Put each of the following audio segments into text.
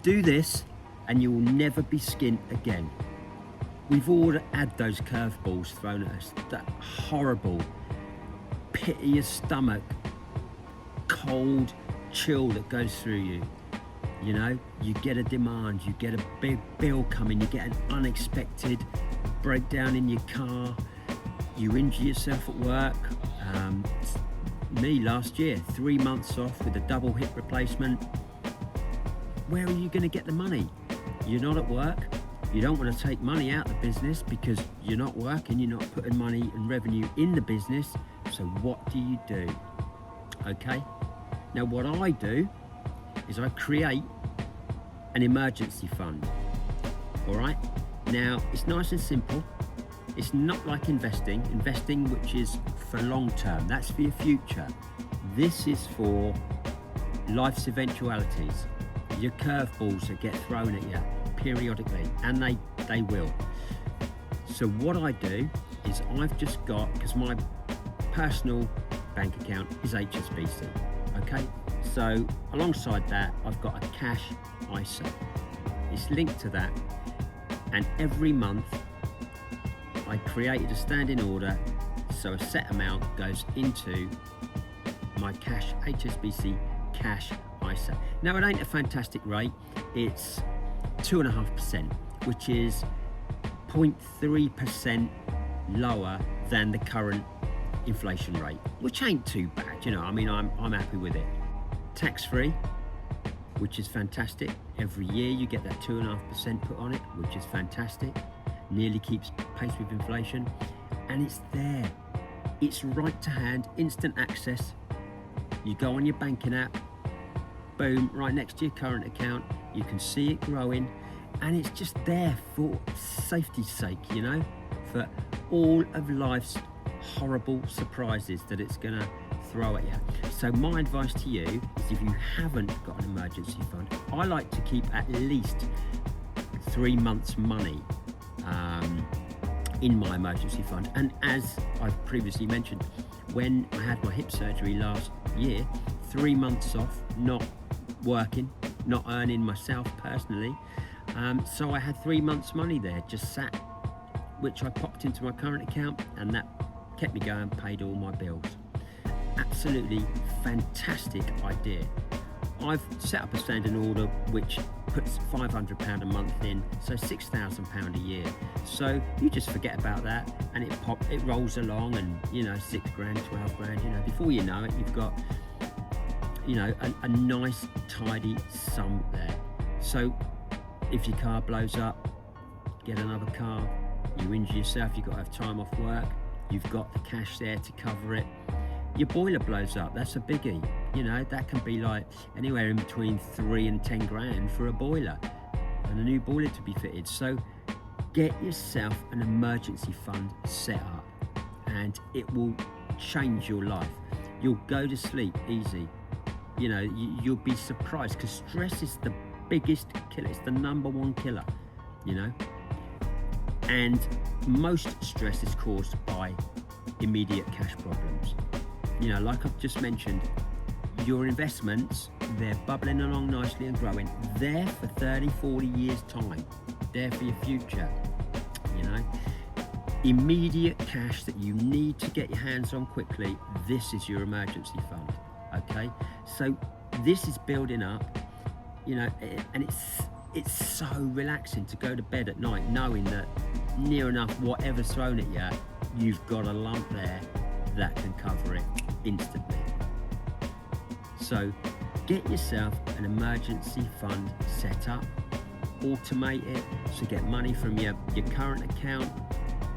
Do this and you will never be skint again. We've all had those curveballs thrown at us, that horrible, pit of your stomach, cold chill that goes through you. You know, you get a demand, you get a big bill coming, you get an unexpected breakdown in your car, you injure yourself at work. Me last year, 3 months off with a double hip replacement. Where are you going to get the money? You're not at work. You don't want to take money out of the business because you're not working, you're not putting money and revenue in the business. So what do you do? Okay. Now what I do is I create an emergency fund. All right. Now it's nice and simple. It's not like investing, which is for long term. That's for your future. This is for life's eventualities, your curveballs that get thrown at you periodically, and they will. So what I do is I've just got, because my personal bank account is HSBC, okay? So alongside that, I've got a cash ISA. It's linked to that, and every month I created a standing order, so a set amount goes into my cash HSBC cash ISA. Now it ain't a fantastic rate, it's 2.5%, which is 0.3% lower than the current inflation rate, which ain't too bad, you know. I mean, I'm happy with it. Tax free, which is fantastic. Every year you get that 2.5% put on it, which is fantastic. Nearly keeps pace with inflation, and it's there. It's right to hand, instant access. You go on your banking app, boom, right next to your current account. You can see it growing, and it's just there for safety's sake, you know, for all of life's horrible surprises that it's gonna throw at you. So my advice to you is, if you haven't got an emergency fund, I like to keep at least 3 months money in my emergency fund. And as I've previously mentioned, when I had my hip surgery last year, 3 months off, not working, not earning myself personally, so I had 3 months money there just sat, which I popped into my current account, and that kept me going, paid all my bills. Absolutely fantastic idea. I've set up a standing order which puts £500 a month in, so £6,000 a year. So you just forget about that, and it rolls along, and you know, 6 grand, 12 grand, you know, before you know it, you've got, you know, a nice tidy sum there. So if your car blows up, get another car. You injure yourself, you've got to have time off work, you've got the cash there to cover it. Your boiler blows up, that's a biggie. You know, that can be like anywhere in between 3 and 10 grand for a boiler, and a new boiler to be fitted. So get yourself an emergency fund set up, and it will change your life. You'll go to sleep easy. You know, you'll be surprised, because stress is the biggest killer. It's the #1 killer, you know. And most stress is caused by immediate cash problems. You know, like I've just mentioned, your investments, they're bubbling along nicely and growing. They're for 30, 40 years time. They're for your future, you know. Immediate cash that you need to get your hands on quickly, this is your emergency fund, okay? So this is building up, you know, and it's so relaxing to go to bed at night knowing that near enough whatever's thrown at you, you've got a lump there that can cover it instantly. So get yourself an emergency fund set up, automate it, so get money from your current account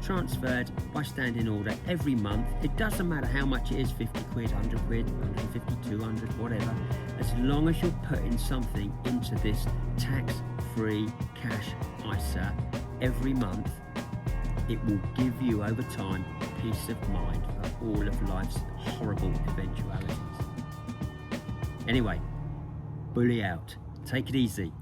transferred by standing order every month. It doesn't matter how much it is, 50 quid, 100 quid, 150, 200, whatever, as long as you're putting something into this tax-free cash ISA every month. It will give you over time peace of mind for all of life's horrible eventualities. Anyway, bully out. Take it easy.